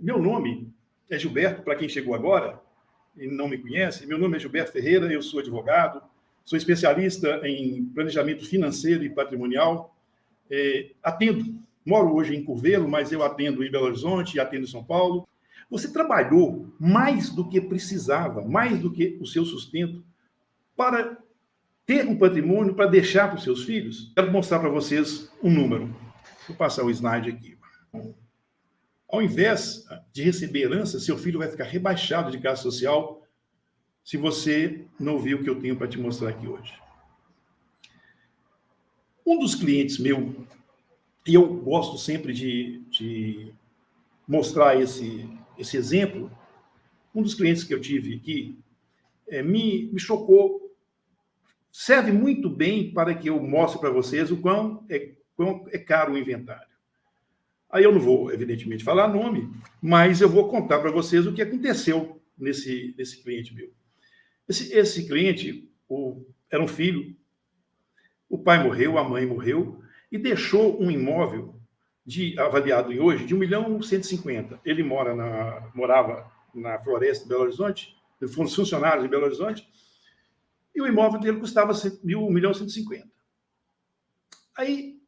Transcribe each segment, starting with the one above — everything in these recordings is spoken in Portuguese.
meu nome é Gilberto, para quem chegou agora e não me conhece, meu nome é Gilberto Ferreira, eu sou advogado, sou especialista em planejamento financeiro e patrimonial, atendo, moro hoje em Curvelo, mas eu atendo em Belo Horizonte e atendo em São Paulo. Você trabalhou mais do que precisava, mais do que o seu sustento, para ter um patrimônio para deixar para os seus filhos? Quero mostrar para vocês um número. Vou passar o slide aqui. Ao invés de receber herança, seu filho vai ficar rebaixado de classe social se você não viu o que eu tenho para te mostrar aqui hoje. Um dos clientes meu, e eu gosto sempre de mostrar esse exemplo, um dos clientes que eu tive aqui me chocou, serve muito bem para que eu mostre para vocês o quão é caro o inventário. Aí eu não vou, evidentemente, falar nome, mas eu vou contar para vocês o que aconteceu nesse cliente meu. Esse cliente era um filho, o pai morreu, a mãe morreu, e deixou um imóvel avaliado em hoje de 1.150.000. Ele morava na Floresta de Belo Horizonte, fomos funcionários de Belo Horizonte, e o imóvel dele custava 1.150.000. Aí,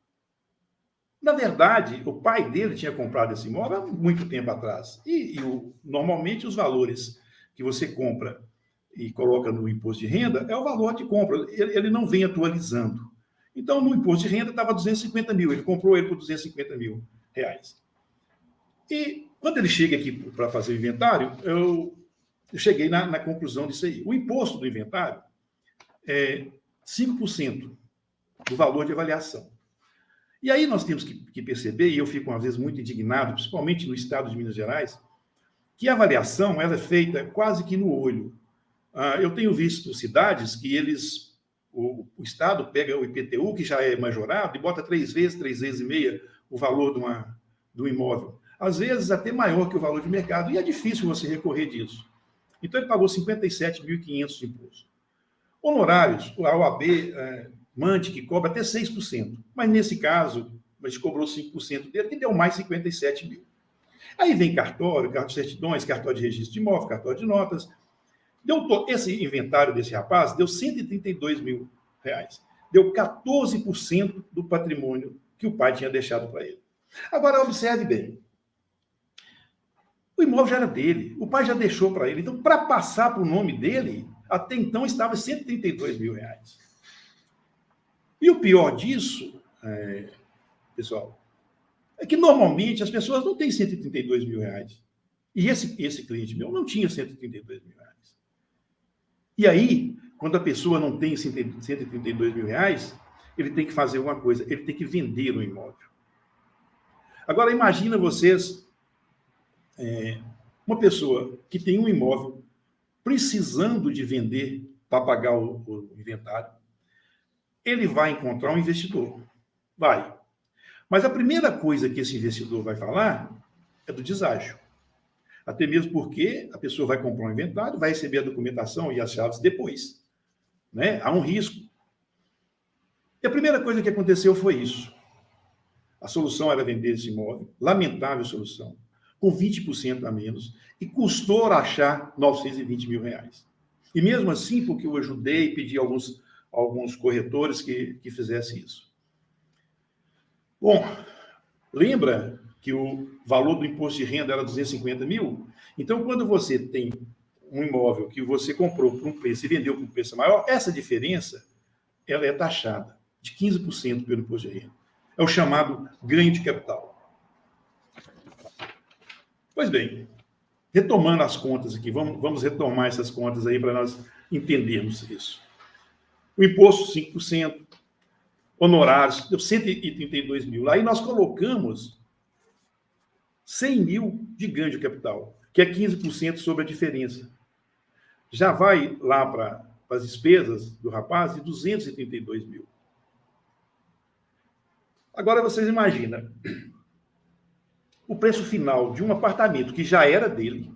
na verdade, o pai dele tinha comprado esse imóvel há muito tempo atrás. Normalmente, os valores que você compra e coloca no imposto de renda é o valor de compra. Ele não vem atualizando. Então, no imposto de renda estava 250.000. Ele comprou ele por 250.000 reais. E quando ele chega aqui para fazer o inventário, eu cheguei na conclusão disso aí. O imposto do inventário é 5% do valor de avaliação. E aí nós temos que perceber, e eu fico às vezes muito indignado, principalmente no estado de Minas Gerais, que a avaliação ela é feita quase que no olho. Eu tenho visto cidades que o Estado pega o IPTU, que já é majorado, e bota 3 vezes e meia o valor do imóvel. Às vezes até maior que o valor de mercado, e é difícil você recorrer disso. Então ele pagou 57.500 de imposto. Honorários, a OAB mande que cobra até 6%, mas nesse caso, a gente cobrou 5% dele, que deu mais 57.000. Aí vem cartório, cartório de certidões, cartório de registro de imóvel, cartório de notas. Esse inventário desse rapaz deu 132.000 reais. Deu 14% do patrimônio que o pai tinha deixado para ele. Agora, observe bem. O imóvel já era dele, o pai já deixou para ele. Então, para passar para o nome dele, até então estava 132.000 reais. E o pior disso, pessoal, é que normalmente as pessoas não têm 132.000 reais. E esse cliente meu não tinha 132.000 reais. E aí, quando a pessoa não tem 132.000 reais, ele tem que fazer uma coisa, ele tem que vender o imóvel. Agora, imagina vocês, uma pessoa que tem um imóvel precisando de vender para pagar o inventário, ele vai encontrar um investidor. Vai. Mas a primeira coisa que esse investidor vai falar é do deságio. Até mesmo porque a pessoa vai comprar um inventário, vai receber a documentação e as chaves depois. Né? Há um risco. E a primeira coisa que aconteceu foi isso. A solução era vender esse imóvel, lamentável solução, com 20% a menos, e custou achar 920.000 reais. E mesmo assim, porque eu ajudei e pedi alguns corretores que fizessem isso. Bom, lembra que o valor do imposto de renda era 250.000? Então, quando você tem um imóvel que você comprou por um preço e vendeu por um preço maior, essa diferença ela é taxada de 15% pelo imposto de renda. É o chamado ganho de capital. Pois bem, retomando as contas aqui, vamos retomar essas contas aí para nós entendermos isso. O imposto, 5%, honorários, deu 132.000. Aí nós colocamos 100.000 de ganho de capital, que é 15% sobre a diferença. Já vai lá para as despesas do rapaz de 232.000. Agora vocês imaginam o preço final de um apartamento que já era dele,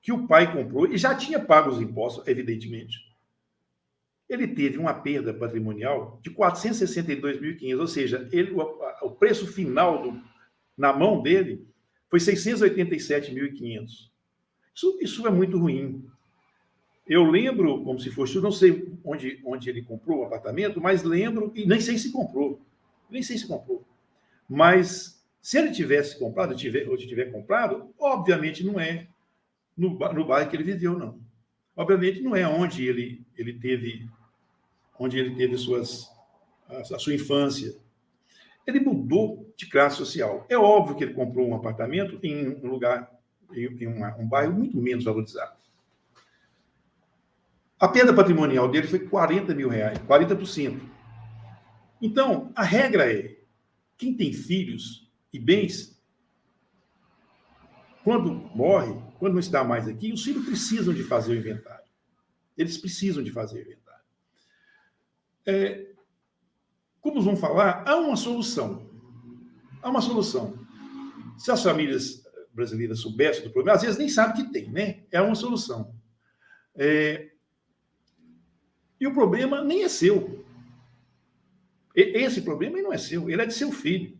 que o pai comprou e já tinha pago os impostos, evidentemente. Ele teve uma perda patrimonial de 462.500, ou seja, o preço final na mão dele foi 687.500. Isso é muito ruim. Eu lembro, como se fosse, eu não sei onde ele comprou o apartamento, mas lembro, e nem sei se comprou. Mas se ele tivesse comprado, ou tiver comprado, obviamente não é no bairro que ele viveu, não. Obviamente não é onde ele teve a sua infância. Ele mudou de classe social. É óbvio que ele comprou um apartamento em um lugar, em um bairro muito menos valorizado. A perda patrimonial dele foi 40 mil reais, 40%. Então, a regra é, quem tem filhos e bens, quando morre, quando não está mais aqui, os filhos precisam de fazer o inventário. Eles precisam de fazer o inventário. Como vamos falar, há uma solução. Se as famílias brasileiras soubessem do problema, às vezes nem sabem que tem, né? É uma solução. E o problema nem é seu. Esse problema não é seu, ele é de seu filho.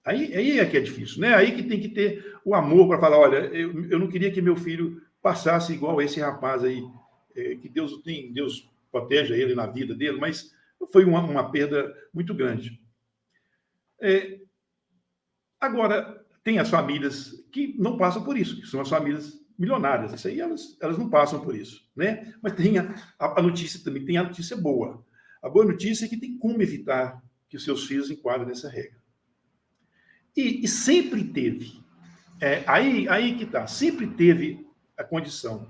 Aí é que é difícil, né? Aí que tem que ter o amor para falar, olha, eu não queria que meu filho passasse igual esse rapaz aí, que Deus proteja ele na vida dele, mas foi uma perda muito grande. Agora, tem as famílias que não passam por isso, que são as famílias milionárias. Isso aí, elas não passam por isso, né? Mas tem a notícia também, tem a notícia boa. A boa notícia é que tem como evitar que os seus filhos enquadrem nessa regra. E sempre teve. Aí que está. Sempre teve a condição.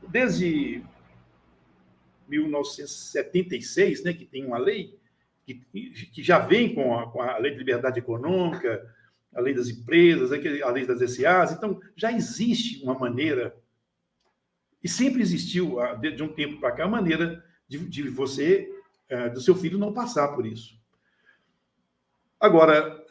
Desde 1976, né, que tem uma lei que já vem com a Lei de Liberdade Econômica, a Lei das Empresas, a Lei das SAs. Então, já existe uma maneira, e sempre existiu, de um tempo para cá, a maneira de você, do seu filho não passar por isso. Agora,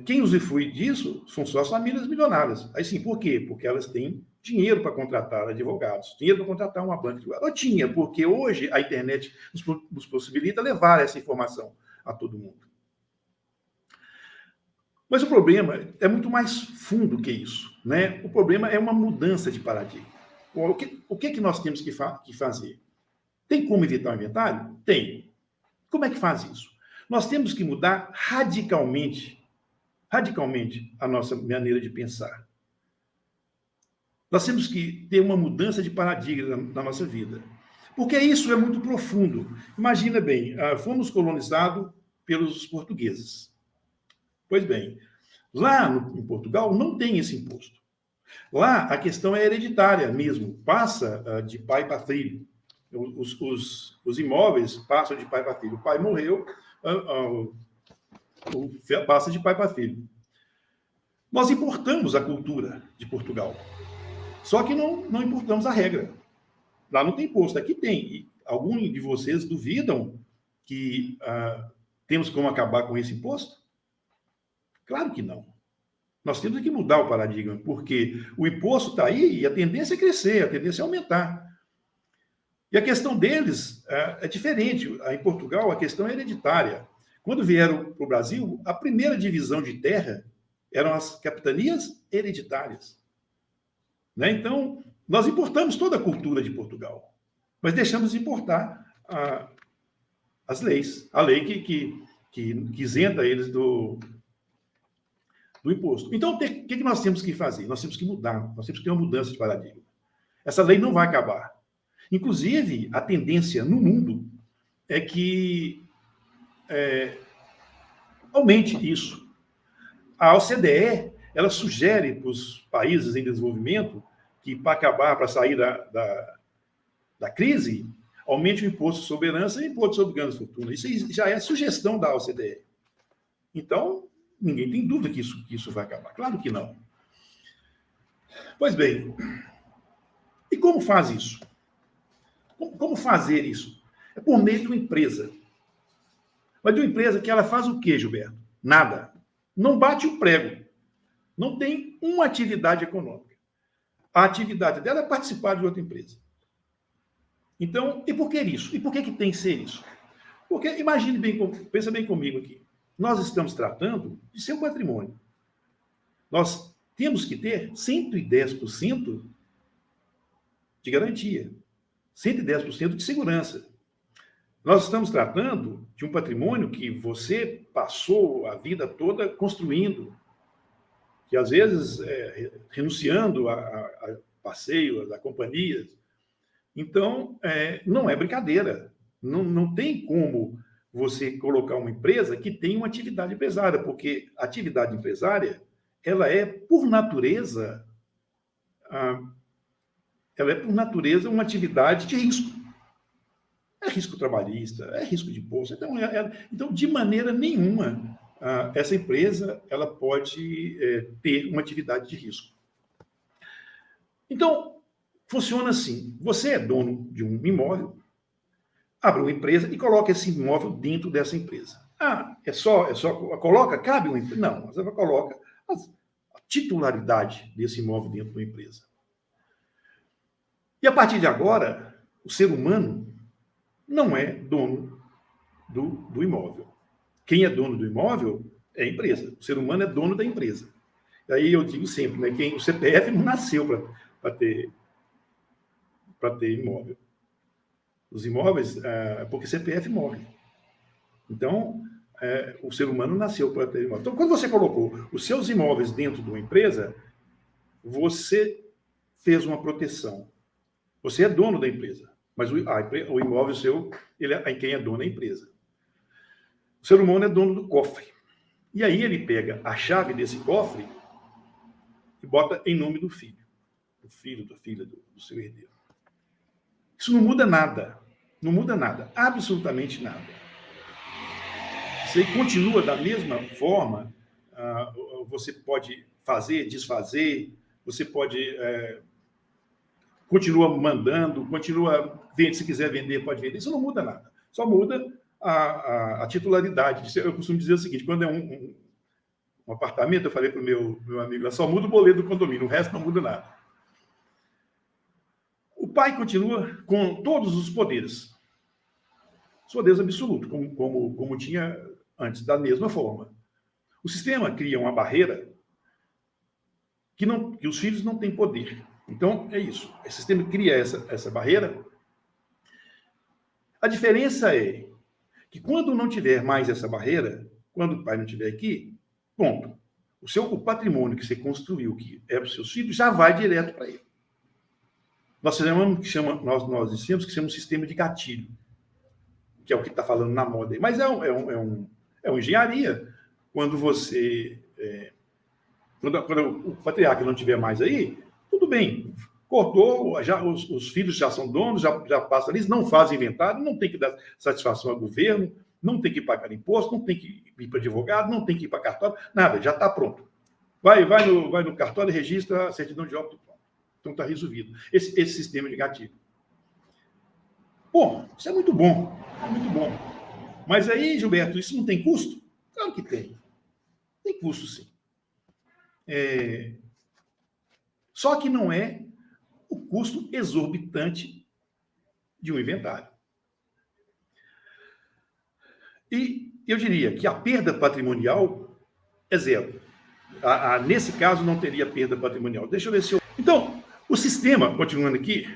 quem usufrui disso são só as famílias milionárias. Aí sim, por quê? Porque elas têm dinheiro para contratar advogados, dinheiro para contratar uma banca de advogados. Ou tinha, porque hoje a internet nos possibilita levar essa informação a todo mundo. Mas o problema é muito mais fundo que isso, né? O problema é uma mudança de paradigma. O que nós temos que fazer? Tem como evitar o inventário? Tem. Como é que faz isso? Nós temos que mudar radicalmente a nossa maneira de pensar. Nós temos que ter uma mudança de paradigma na nossa vida. Porque isso é muito profundo. Imagina bem, fomos colonizados pelos portugueses. Pois bem, lá em Portugal não tem esse imposto. Lá a questão é hereditária mesmo, passa de pai para filho. Os imóveis passam de pai para filho. O pai morreu, passa de pai para filho. Nós importamos a cultura de Portugal. Só que não importamos a regra. Lá não tem imposto, aqui tem. E alguns de vocês duvidam que temos como acabar com esse imposto? Claro que não. Nós temos que mudar o paradigma, porque o imposto está aí e a tendência é crescer, a tendência é aumentar. E a questão deles é diferente. Em Portugal, a questão é hereditária. Quando vieram para o Brasil, a primeira divisão de terra eram as capitanias hereditárias. Né? Então, nós importamos toda a cultura de Portugal, mas deixamos de importar as leis, a lei que isenta eles do imposto. Então, o que nós temos que fazer? Nós temos que mudar, nós temos que ter uma mudança de paradigma. Essa lei não vai acabar. Inclusive, a tendência no mundo é que aumente isso. A OCDE, ela sugere para os países em desenvolvimento que, para sair da crise, aumente o imposto sobre herança e o imposto sobre ganhos de fortuna. Isso já é sugestão da OCDE. Então, ninguém tem dúvida que isso vai acabar. Claro que não. Pois bem, e como faz isso? Como fazer isso? É por meio de uma empresa. Mas de uma empresa que ela faz o quê, Gilberto? Nada. Não bate o prego. Não tem uma atividade econômica. A atividade dela é participar de outra empresa. Então, e por que isso? E por que tem que ser isso? Porque, imagine bem, pensa bem comigo aqui. Nós estamos tratando de seu patrimônio. Nós temos que ter 110% de garantia, 110% de segurança. Nós estamos tratando de um patrimônio que você passou a vida toda construindo, que às vezes renunciando a passeios, a companhias. Então, não é brincadeira. Não tem como você colocar uma empresa que tem uma atividade empresária, porque a atividade empresária, ela é, por natureza, uma atividade de risco. É risco trabalhista, é risco de imposto. Então, de maneira nenhuma, essa empresa ela pode ter uma atividade de risco. Então, funciona assim. Você é dono de um imóvel, abre uma empresa e coloca esse imóvel dentro dessa empresa. É só coloca, cabe uma empresa? Não, você coloca a titularidade desse imóvel dentro de uma empresa. E a partir de agora, o ser humano não é dono do imóvel. Quem é dono do imóvel é a empresa. O ser humano é dono da empresa. Daí eu digo sempre, né, o CPF não nasceu para ter imóvel. Os imóveis, porque CPF morre. Então, o ser humano nasceu para ter imóvel. Então, quando você colocou os seus imóveis dentro de uma empresa, você fez uma proteção. Você é dono da empresa, mas o imóvel seu, quem é dono é a empresa. O ser humano é dono do cofre. E aí ele pega a chave desse cofre e bota em nome do filho. Do filho, da filha, do seu herdeiro. Isso não muda nada. Não muda nada. Absolutamente nada. Isso aí continua da mesma forma. Você pode fazer, desfazer. Você pode... continua mandando, se quiser vender, pode vender. Isso não muda nada. Só muda a titularidade. Eu costumo dizer o seguinte, quando é um apartamento, eu falei para o meu amigo, só muda o boleto do condomínio, o resto não muda nada. O pai continua com todos os poderes. Os poderes absolutos, como tinha antes, da mesma forma. O sistema cria uma barreira que os filhos não têm poder. Então, é isso. O sistema cria essa barreira. A diferença é que quando não tiver mais essa barreira, quando o pai não estiver aqui, ponto. O patrimônio que você construiu, que é para os seus filhos, já vai direto para ele. Nós dissemos que chama um sistema de gatilho, que é o que está falando na moda aí. Mas é uma engenharia. Quando o patriarca não estiver mais aí, tudo bem. Cortou, os filhos já são donos, já passam ali, não fazem inventário, não tem que dar satisfação ao governo, não tem que pagar imposto, não tem que ir para advogado, não tem que ir para cartório, nada, já está pronto. Vai no cartório e registra a certidão de óbito. Então está resolvido. Esse sistema de gatilho. Bom, isso é muito bom. É muito bom. Mas aí, Gilberto, isso não tem custo? Claro que tem. Tem custo, sim. Só que não é o custo exorbitante de um inventário. E eu diria que a perda patrimonial é zero. Nesse caso, não teria perda patrimonial. Deixa eu ver se eu... Então, o sistema, continuando aqui...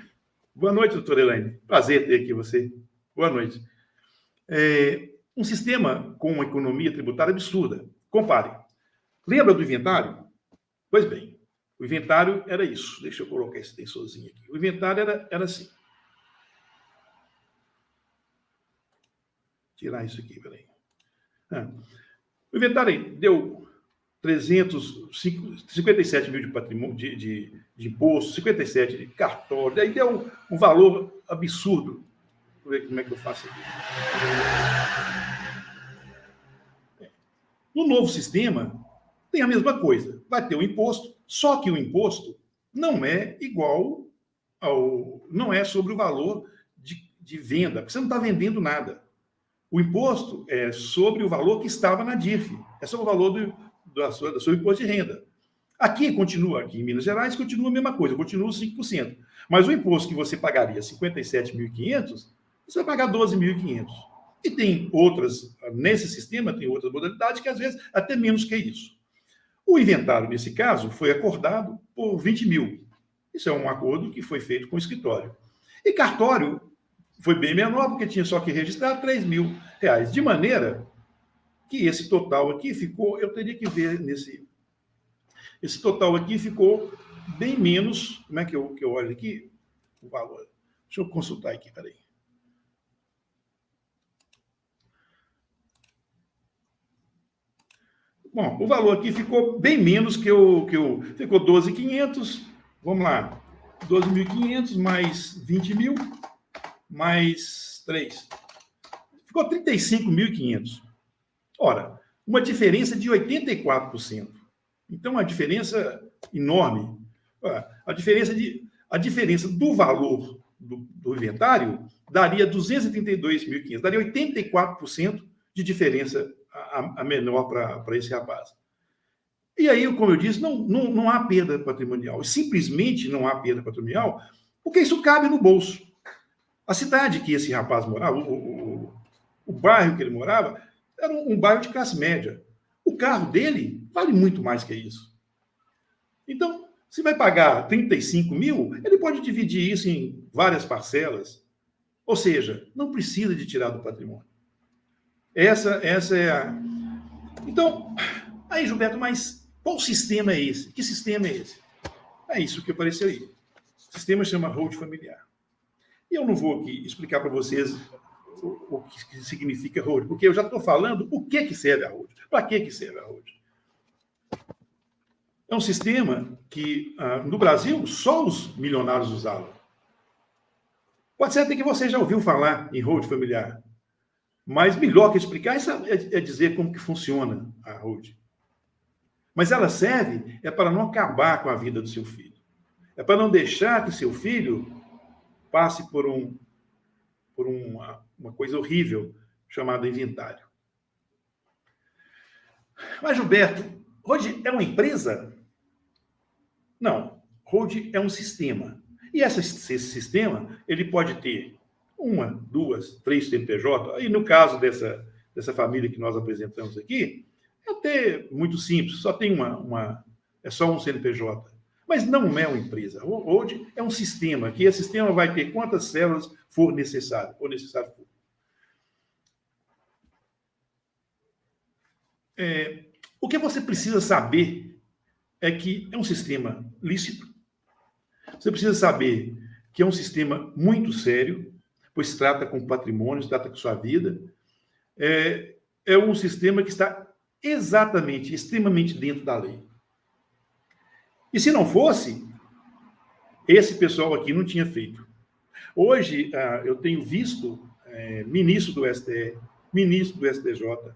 Boa noite, doutora Elaine. Prazer ter aqui você. Boa noite. Um sistema com uma economia tributária absurda. Compare. Lembra do inventário? Pois bem, o inventário era isso. Deixa eu colocar esse tensorzinho aqui. O inventário era assim. Tirar isso aqui, peraí. O inventário deu 357 mil de patrimônio, de imposto, 57 de cartório, daí deu um valor absurdo. Vou ver como é que eu faço aqui. No novo sistema, tem a mesma coisa. Vai ter o imposto, só que o imposto não é igual não é sobre o valor de venda, porque você não está vendendo nada. O imposto é sobre o valor que estava na DIRF, é sobre o valor do seu imposto de renda. Aqui em Minas Gerais, continua a mesma coisa, continua os 5%. Mas o imposto que você pagaria 57.500, você vai pagar 12.500. E nesse sistema, tem outras modalidades que, às vezes, até menos que isso. O inventário, nesse caso, foi acordado por 20 mil. Isso é um acordo que foi feito com o escritório. E cartório foi bem menor, porque tinha só que registrar R$ 3.000. De maneira que esse total aqui ficou, eu teria que ver esse total aqui ficou bem menos. Como é que eu olho aqui? O valor. Deixa eu consultar aqui, peraí. Bom, o valor aqui ficou bem menos ficou 12.500. Vamos lá. 12.500 mais 20 mil, mais 3. Ficou 35.500. Ora, uma diferença de 84%. Então, uma diferença enorme. A diferença do valor do inventário daria 232.500, daria 84% de diferença a menor para esse rapaz. E aí, como eu disse, não há perda patrimonial. Simplesmente não há perda patrimonial, porque isso cabe no bolso. A cidade que esse rapaz morava, o bairro que ele morava, era um bairro de classe média. O carro dele vale muito mais que isso. Então, se vai pagar 35 mil, ele pode dividir isso em várias parcelas. Ou seja, não precisa de tirar do patrimônio. Essa é a... Então, aí, Gilberto, mas qual sistema é esse? Que sistema é esse? É isso que apareceu aí. O sistema chama hold familiar. E eu não vou aqui explicar para vocês o que significa hold, porque eu já estou falando o que serve a hold. Para que serve a hold? É um sistema que, no Brasil, só os milionários usavam. Pode ser até que você já ouviu falar em hold familiar. Mas melhor que explicar é dizer como que funciona a hold. Mas ela serve para não acabar com a vida do seu filho. É para não deixar que seu filho passe por uma coisa horrível chamada inventário. Mas, Gilberto, hold é uma empresa? Não. Hold é um sistema. E esse sistema, ele pode ter 1, 2, 3 CNPJ. E no caso dessa família que nós apresentamos aqui, é até muito simples, só tem é só um CNPJ. Mas não é uma empresa. Hold é um sistema, que esse sistema vai ter quantas células for necessário for. O que você precisa saber é que é um sistema lícito. Você precisa saber que é um sistema muito sério, pois trata com patrimônio, trata com sua vida. É um sistema que está exatamente, extremamente dentro da lei. E se não fosse, esse pessoal aqui não tinha feito. Hoje, eu tenho visto ministro do STF, ministro do STJ,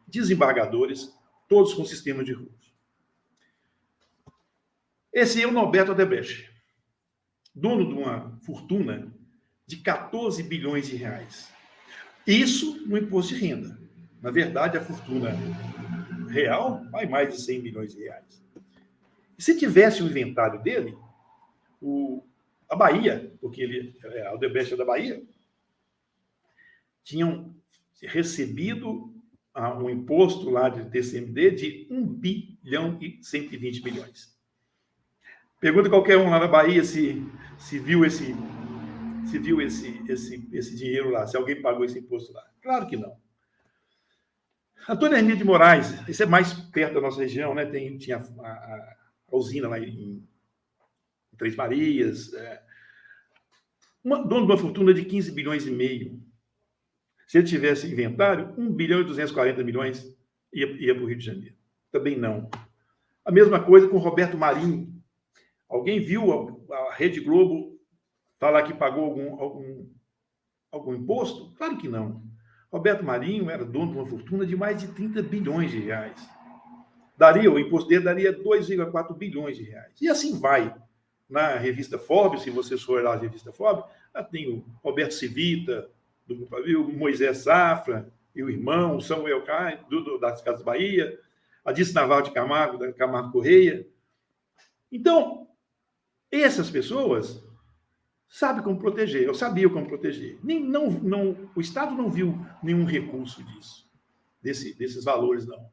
desembargadores, todos com sistema de hold. Esse é o Norberto Odebrecht, dono de uma fortuna de 14 bilhões de reais. Isso no imposto de renda. Na verdade, a fortuna real vai mais de 100 bilhões de reais. E se tivesse o inventário dele, a Bahia, porque a Odebrecht é da Bahia, tinham recebido um imposto lá de TCMD de 1 bilhão e 120 milhões. Pergunta qualquer um lá na Bahia se viu esse dinheiro lá, se alguém pagou esse imposto lá. Claro que não. Antônio Hermílio de Moraes, isso é mais perto da nossa região, né? Tinha a usina lá em Três Marias, dono de uma fortuna de 15 bilhões e meio. Se ele tivesse inventário, 1 bilhão e 240 milhões ia para o Rio de Janeiro. Também não. A mesma coisa com Roberto Marinho. Alguém viu a Rede Globo falar que pagou algum imposto? Claro que não. Roberto Marinho era dono de uma fortuna de mais de 30 bilhões de reais. O imposto dele daria 2,4 bilhões de reais. E assim vai. Na revista Forbes, se você for lá na revista Forbes, tem o Roberto Civita, o Moisés Safra, e o irmão, o Samuel Caio, das Casas Bahia, a Dice Navarro de Camargo, da Camargo Correia. Então, essas pessoas sabem como proteger, eu sabia como proteger. O Estado não viu nenhum recurso desses valores, não.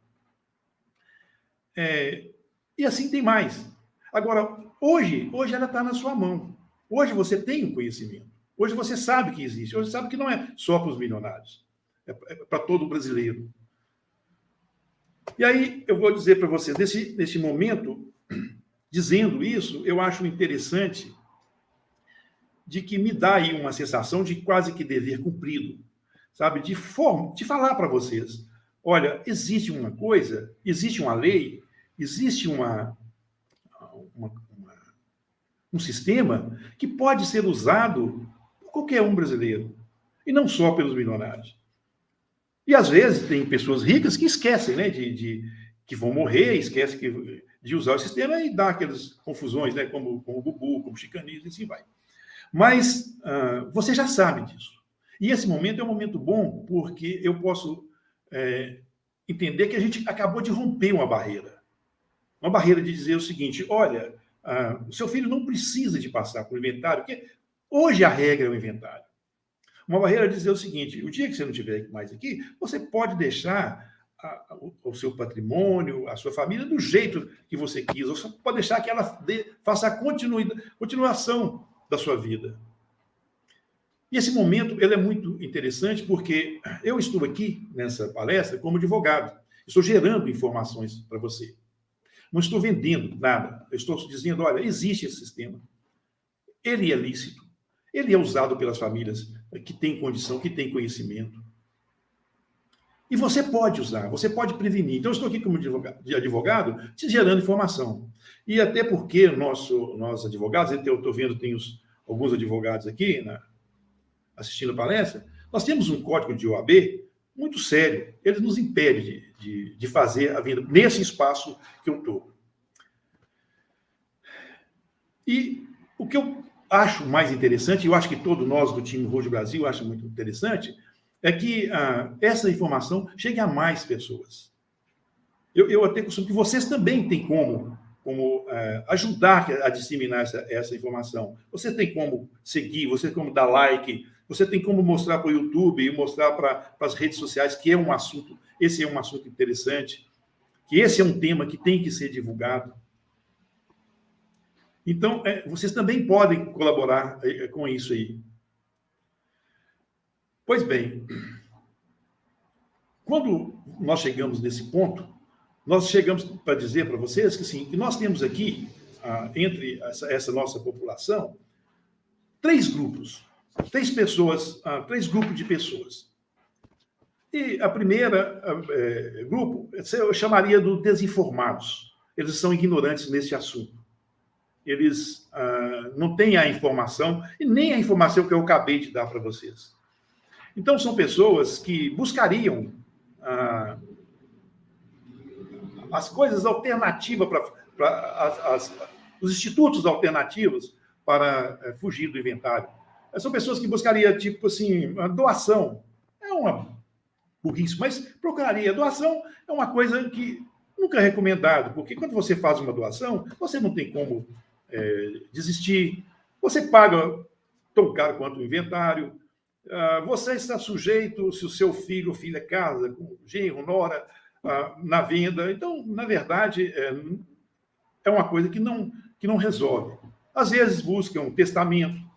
E assim tem mais. Agora, hoje ela está na sua mão. Hoje você tem o conhecimento. Hoje você sabe que existe. Hoje sabe que não é só para os milionários. É para todo brasileiro. E aí, eu vou dizer para vocês, nesse momento, dizendo isso, eu acho interessante de que me dá aí uma sensação de quase que dever cumprido, sabe? De falar para vocês, olha, existe uma coisa, existe uma lei, existe um sistema que pode ser usado por qualquer um brasileiro, e não só pelos milionários. E às vezes tem pessoas ricas que esquecem, né, que vão morrer, esquecem de usar o sistema e dá aquelas confusões, né, como o Bubu, como o chicanismo, e assim vai. Mas você já sabe disso. E esse momento é um momento bom, porque eu posso entender que a gente acabou de romper uma barreira. Uma barreira de dizer o seguinte, olha, o seu filho não precisa de passar por inventário, porque hoje a regra é o inventário. Uma barreira de dizer o seguinte, o dia que você não estiver mais aqui, você pode deixar o seu patrimônio, a sua família, do jeito que você quis, ou você pode deixar que ela faça a continuação da sua vida. E esse momento ele é muito interessante porque eu estou aqui nessa palestra como advogado. Estou gerando informações para você. Não estou vendendo nada. Eu estou dizendo, olha, existe esse sistema. Ele é lícito. Ele é usado pelas famílias que têm condição, que têm conhecimento. E você pode usar, você pode prevenir. Então, eu estou aqui como advogado te gerando informação. E até porque nós advogados, eu estou vendo, tem alguns advogados aqui assistindo a palestra, nós temos um código de OAB muito sério. Ele nos impede de fazer a vida nesse espaço que eu estou. E o que eu acho mais interessante, eu acho que todos nós do time Road Brasil acham muito interessante, é que essa informação chegue a mais pessoas. Eu até costumo que vocês também têm como ajudar a disseminar essa informação. Você tem como seguir, você tem como dar like, você tem como mostrar para o YouTube e mostrar para as redes sociais que esse é um assunto interessante, que esse é um tema que tem que ser divulgado. Então, vocês também podem colaborar com isso aí. Pois bem, quando nós chegamos nesse ponto, nós chegamos para dizer para vocês que, sim, que nós temos aqui, entre essa nossa população, três grupos de pessoas. E a primeira grupo, eu chamaria do desinformados. Eles são ignorantes nesse assunto. Eles não têm a informação, e nem a informação que eu acabei de dar para vocês. Então, são pessoas que buscariam as coisas alternativas, os institutos alternativos para fugir do inventário. São pessoas que buscariam, tipo assim, a doação. É uma burrice, mas procuraria. Doação é uma coisa que nunca é recomendado, porque quando você faz uma doação, você não tem como desistir. Você paga tão caro quanto o inventário. Você está sujeito, se o seu filho ou filha casa com genro, nora, na venda. Então, na verdade, é uma coisa que não resolve. Às vezes buscam testamento.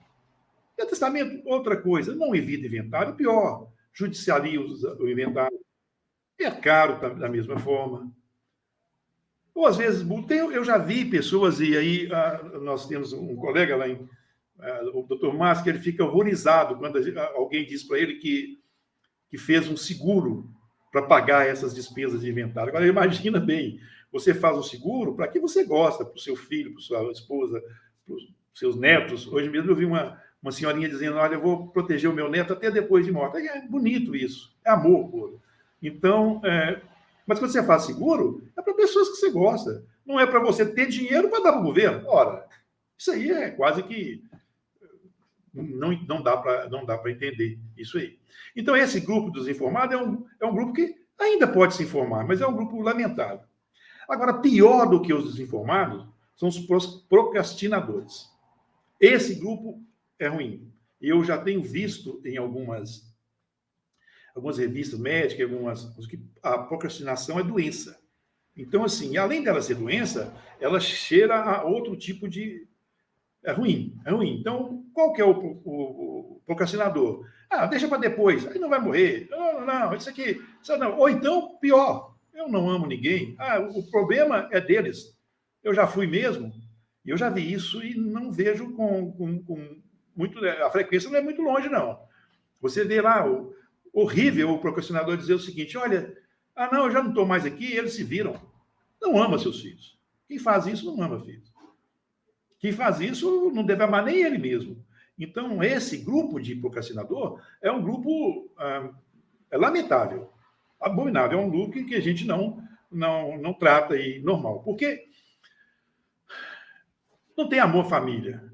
E testamento, outra coisa, não evita inventário, pior, judicialia o inventário. É caro da mesma forma. Ou às vezes, eu já vi pessoas, e aí nós temos um colega lá, o Dr. Márcio, que ele fica horrorizado quando alguém diz para ele que fez um seguro para pagar essas despesas de inventário. Agora, imagina bem, você faz um seguro para que você gosta, para o seu filho, para sua esposa, para os seus netos. Hoje mesmo eu vi uma senhorinha dizendo, olha, eu vou proteger o meu neto até depois de morte. É bonito isso, é amor puro. Então, mas quando você faz seguro, é para pessoas que você gosta. Não é para você ter dinheiro para dar para o governo. Ora, isso aí é quase que não dá para entender isso aí. Então, esse grupo dos informados é um grupo que ainda pode se informar, mas é um grupo lamentável. Agora, pior do que os desinformados são os procrastinadores. Esse grupo é ruim. Eu já tenho visto em algumas revistas médicas, que a procrastinação é doença. Então, assim, além dela ser doença, ela cheira a outro tipo de... É ruim, é ruim. Então, qual que é o procrastinador? Ah, deixa para depois, aí não vai morrer. Não, isso aqui... Isso não. Ou então, pior, eu não amo ninguém. Ah, o problema é deles. Eu já fui mesmo, e eu já vi isso e não vejo com muito... A frequência não é muito longe, não. Você vê lá, horrível o procrastinador dizer o seguinte, olha, ah, não, eu já não estou mais aqui, e eles se viram. Não ama seus filhos. Quem faz isso não ama filhos. Quem faz isso não deve amar nem ele mesmo. Então, esse grupo de procrastinador é um grupo lamentável, abominável, é um grupo que a gente não trata aí normal. Porque não tem amor à família.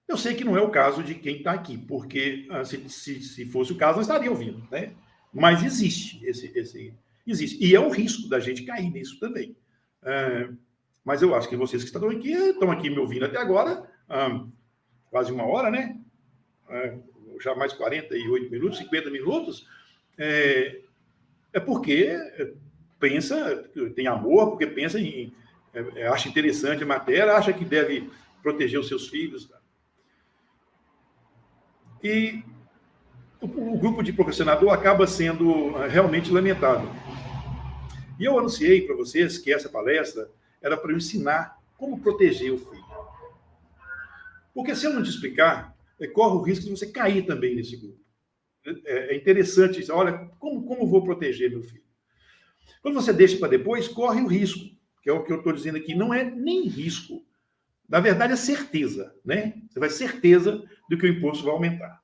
Eu sei que não é o caso de quem está aqui, porque se fosse o caso, não estaria ouvindo, né? Mas existe existe. E é um risco da gente cair nisso também. Mas eu acho que vocês que estão aqui me ouvindo até agora, quase uma hora, né? Já mais 48 minutos, 50 minutos, é porque pensa, tem amor, porque pensa acha interessante a matéria, acha que deve proteger os seus filhos. E o grupo de procrastinador acaba sendo realmente lamentável. E eu anunciei para vocês que essa palestra era para eu ensinar como proteger o filho. Porque se eu não te explicar, corre o risco de você cair também nesse grupo. É interessante isso. Olha, como vou proteger meu filho? Quando você deixa para depois, corre o risco, que é o que eu estou dizendo aqui. Não é nem risco. Na verdade, é certeza, né? Você vai ter certeza de que o imposto vai aumentar.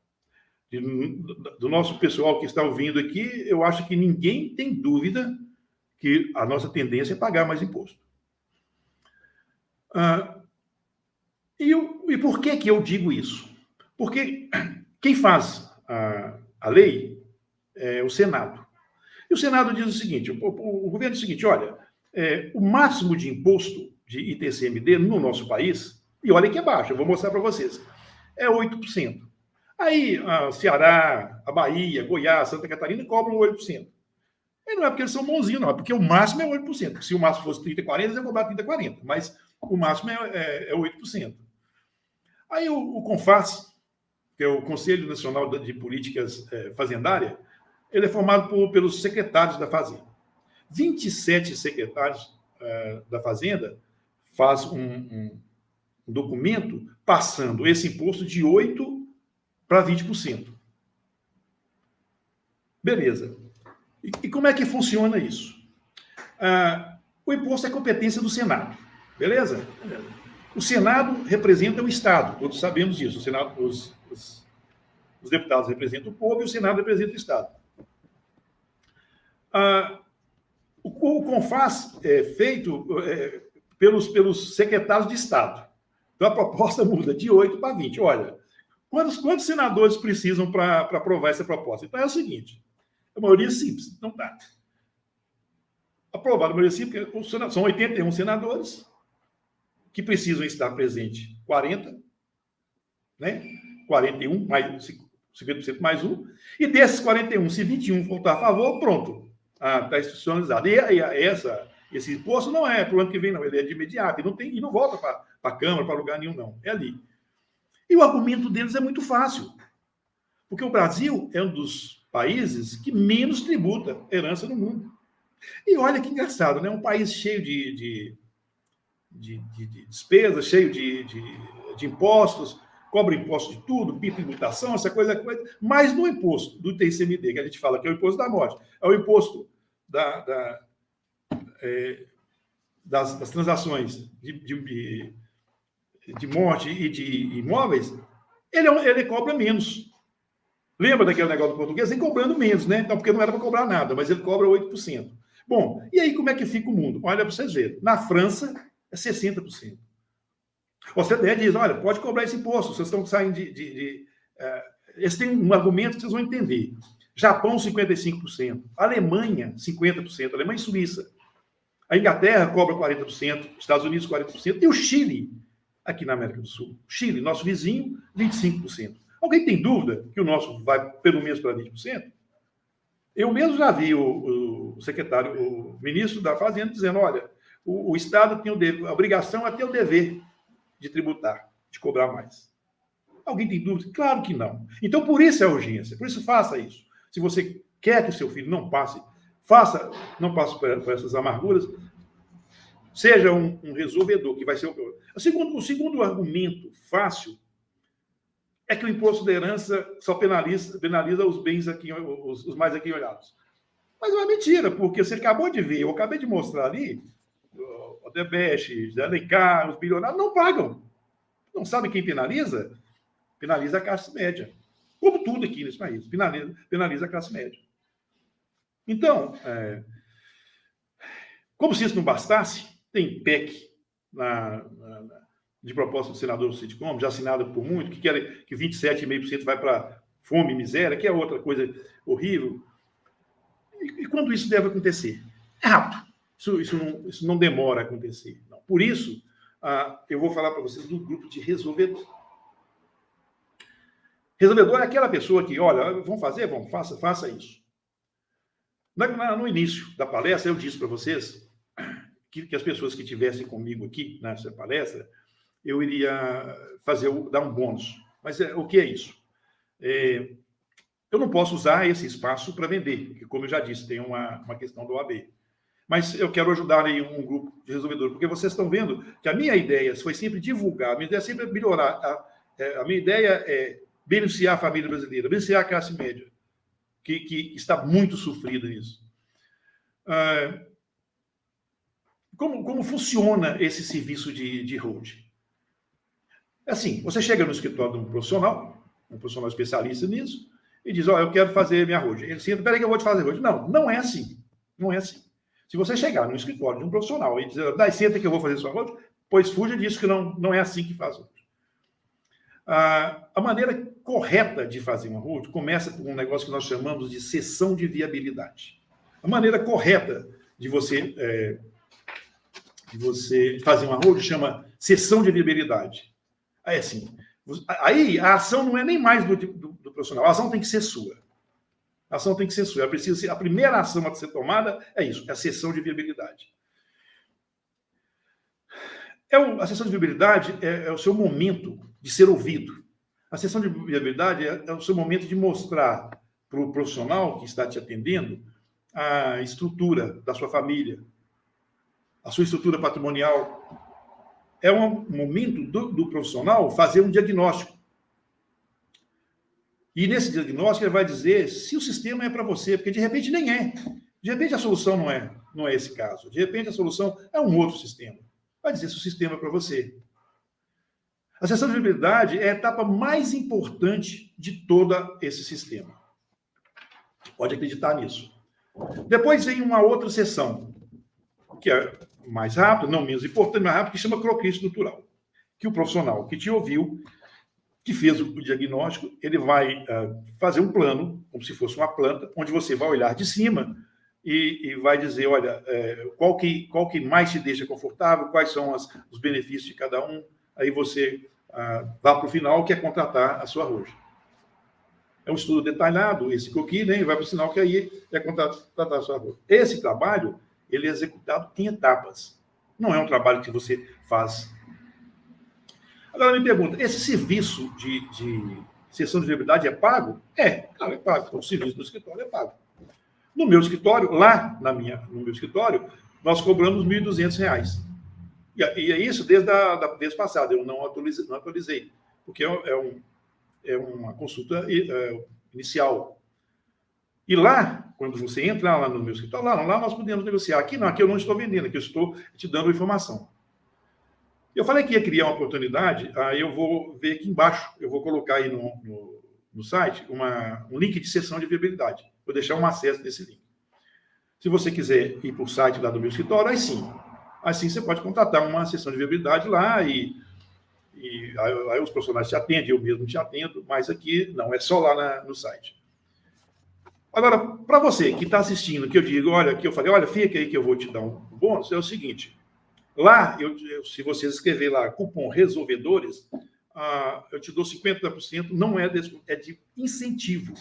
Do nosso pessoal que está ouvindo aqui, eu acho que ninguém tem dúvida que a nossa tendência é pagar mais imposto. E por que eu digo isso? Porque quem faz a lei é o Senado. E o Senado diz o seguinte, o governo diz o seguinte, olha, o máximo de imposto de ITCMD no nosso país, e olha que é baixo, eu vou mostrar para vocês, é 8%. Aí, Ceará, a Bahia, Goiás, Santa Catarina cobram 8%. E não é porque eles são bonzinhos, não, é porque o máximo é 8%. Se o máximo fosse 30, 40, eles iam cobrar 30, 40. Mas o máximo é 8%. Aí o CONFAZ, que é o Conselho Nacional de Políticas Fazendárias, ele é formado pelos secretários da Fazenda. 27 secretários da Fazenda faz um documento passando esse imposto de 8% para 20%. Beleza. E como é que funciona isso? O imposto é competência do Senado. Beleza? O Senado representa o Estado, todos sabemos disso. O Senado, os deputados representam o povo e o Senado representa o Estado. O CONFAZ é feito pelos secretários de Estado. Então, a proposta muda de 8 para 20. Olha, quantos senadores precisam para aprovar essa proposta? Então, é o seguinte, a maioria simples, não dá. Aprovado a maioria simples, porque são 81 senadores que precisam estar presentes 40, né? 41, mais 50% mais um. E desses 41, se 21 votar a favor, pronto. Está institucionalizado. E esse imposto não é para o ano que vem, não. Ele é de imediato. E não volta para a Câmara, para lugar nenhum, não. É ali. E o argumento deles é muito fácil. Porque o Brasil é um dos países que menos tributa herança no mundo. E olha que engraçado, né? Um país cheio de despesas, cheio de impostos, cobra imposto de tudo, tributação, essa coisa, mas no imposto do ITCMD, que a gente fala que é o imposto da morte, é o imposto das transações de morte e de imóveis, ele cobra menos. Lembra daquele negócio do português? Ele cobrando menos, né? Então, porque não era para cobrar nada, mas ele cobra 8%. Bom, e aí como é que fica o mundo? Olha para vocês verem. Na França, é 60%. Você até diz, olha, pode cobrar esse imposto, vocês estão saindo eles têm um argumento que vocês vão entender. Japão, 55%. Alemanha, 50%. Alemanha e Suíça. A Inglaterra cobra 40%. Estados Unidos, 40%. E o Chile, aqui na América do Sul. Chile, nosso vizinho, 25%. Alguém tem dúvida que o nosso vai pelo menos para 20%? Eu mesmo já vi o o secretário, o ministro da Fazenda, dizendo, olha, o Estado tem a obrigação até o dever de tributar, de cobrar mais. Alguém tem dúvida? Claro que não. Então, por isso é a urgência, por isso faça isso. Se você quer que o seu filho não passe, não passe por essas amarguras, seja um resolvedor, que vai ser o segundo argumento fácil é que o imposto da herança só penaliza os bens aqui, os mais aqui olhados. Mas é uma mentira, porque você acabou de ver, eu acabei de mostrar ali, o Odebrecht, o Alencar, os bilionários não pagam. Não sabe quem penaliza? Penaliza a classe média. Como tudo aqui nesse país, penaliza a classe média. Então, como se isso não bastasse, tem PEC de proposta do senador Cid Gomes, já assinada por muito, que quer que 27,5% vai para fome e miséria, que é outra coisa horrível. E quando isso deve acontecer? É rápido. Isso não demora a acontecer. Não. Por isso, eu vou falar para vocês do grupo de resolvedor. Resolvedor é aquela pessoa que, olha, vamos fazer? Vamos, faça isso. No início da palestra, eu disse para vocês que as pessoas que estivessem comigo aqui nessa palestra, eu iria dar um bônus. Mas o que é isso? Eu não posso usar esse espaço para vender, porque, como eu já disse, tem uma questão do OAB. Mas eu quero ajudar aí um grupo de resolvedores, porque vocês estão vendo que a minha ideia foi sempre divulgar, a minha ideia sempre é melhorar. A minha ideia é beneficiar a família brasileira, beneficiar a classe média, que está muito sofrida nisso. Como funciona esse serviço de holding? Assim, você chega no escritório de um profissional especialista nisso, e diz, eu quero fazer minha holding. Ele senta, peraí que eu vou te fazer holding. Não é assim. Não é assim. Se você chegar no escritório de um profissional e dizer, senta que eu vou fazer sua holding, pois fuja disso, que não é assim que faz holding. A maneira correta de fazer uma holding começa com um negócio que nós chamamos de cessão de viabilidade. A maneira correta de você fazer uma holding chama cessão de viabilidade. Aí, assim, a ação não é nem mais do profissional, a ação tem que ser sua. A ação tem que ser sua. A primeira ação a ser tomada é isso, é a cessão de viabilidade. A cessão de viabilidade é o seu momento de ser ouvido. A cessão de viabilidade é o seu momento de mostrar para o profissional que está te atendendo a estrutura da sua família, a sua estrutura patrimonial. É um momento do profissional fazer um diagnóstico. E nesse diagnóstico ele vai dizer se o sistema é para você, porque de repente nem é. De repente a solução não é esse caso. De repente a solução é um outro sistema. Vai dizer se o sistema é para você. A cessão de viabilidade é a etapa mais importante de todo esse sistema. Pode acreditar nisso. Depois vem uma outra sessão, que é mais rápido, não menos importante, mais rápido, que chama croquis estrutural. Que o profissional que te ouviu, que fez o diagnóstico, ele vai fazer um plano, como se fosse uma planta, onde você vai olhar de cima e vai dizer, olha, qual que mais te deixa confortável, quais são os benefícios de cada um, aí você vá para o final, que é contratar a sua holding. É um estudo detalhado, esse croquis, né, e vai para o final, que aí é contratar a sua holding. Esse trabalho, ele é executado em etapas. Não é um trabalho que você faz. Agora me pergunta, esse serviço de cessão de viabilidade é pago? Claro, é pago. O serviço do escritório é pago. No meu escritório, no meu escritório, nós cobramos R$ 1.200. E é isso desde a vez passada, eu não atualizei, porque é uma consulta inicial. E lá, quando você entra lá no meu escritório, lá nós podemos negociar. Aqui não, aqui eu não estou vendendo, aqui eu estou te dando informação. Eu falei que ia criar uma oportunidade, aí eu vou ver aqui embaixo, eu vou colocar aí no site um link de sessão de viabilidade. Vou deixar um acesso desse link. Se você quiser ir para o site lá do meu escritório, aí sim. Assim você pode contratar uma sessão de viabilidade lá e aí os profissionais te atendem, eu mesmo te atendo, mas aqui não, é só lá no site. Agora, para você que está assistindo, que eu digo, que eu falei, fica aí que eu vou te dar um bônus, é o seguinte, lá, se vocês escrever lá, cupom resolvedores, eu te dou 50%, não é de incentivo.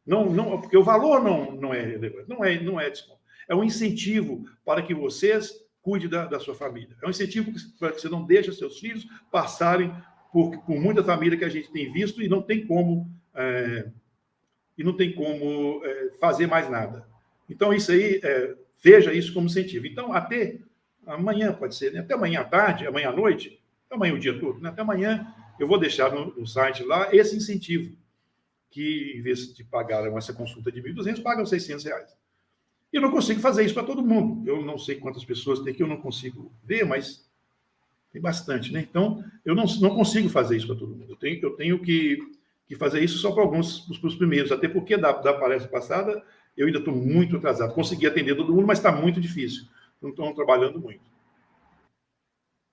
Não, porque o valor não é relevante, não é desconto. É um incentivo para que vocês cuidem da sua família. É um incentivo para que você não deixe seus filhos passarem por muita família que a gente tem visto e não tem como fazer mais nada. Então, isso aí, veja isso como incentivo. Então, até amanhã, pode ser, né? Até amanhã à tarde, amanhã à noite, amanhã o dia todo, né? Até amanhã eu vou deixar no site lá esse incentivo, que em vez de pagar essa consulta de 1.200, pagam R$600. E eu não consigo fazer isso para todo mundo. Eu não sei quantas pessoas tem aqui, eu não consigo ver, mas tem bastante, né? Então, eu não consigo fazer isso para todo mundo. Eu tenho que fazer isso só para alguns, para os primeiros, até porque da palestra passada eu ainda estou muito atrasado. Consegui atender todo mundo, mas está muito difícil. Então, estão trabalhando muito.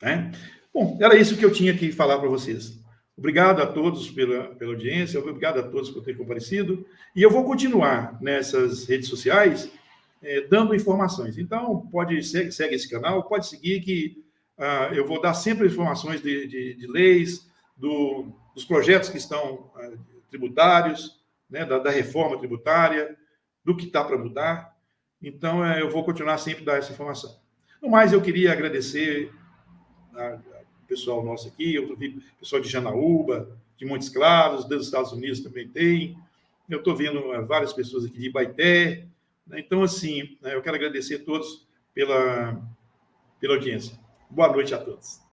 Né? Bom, era isso que eu tinha que falar para vocês. Obrigado a todos pela audiência, obrigado a todos por terem comparecido. E eu vou continuar nessas redes sociais dando informações. Então, segue esse canal, pode seguir que eu vou dar sempre informações de leis, dos projetos que estão tributários, né, da reforma tributária, do que está para mudar. Então, eu vou continuar sempre a dar essa informação. No mais, eu queria agradecer o pessoal nosso aqui, eu vi pessoal de Janaúba, de Montes Claros, dos Estados Unidos também tem. Eu estou vendo várias pessoas aqui de Ibaeté. Então, assim, eu quero agradecer a todos pela audiência. Boa noite a todos.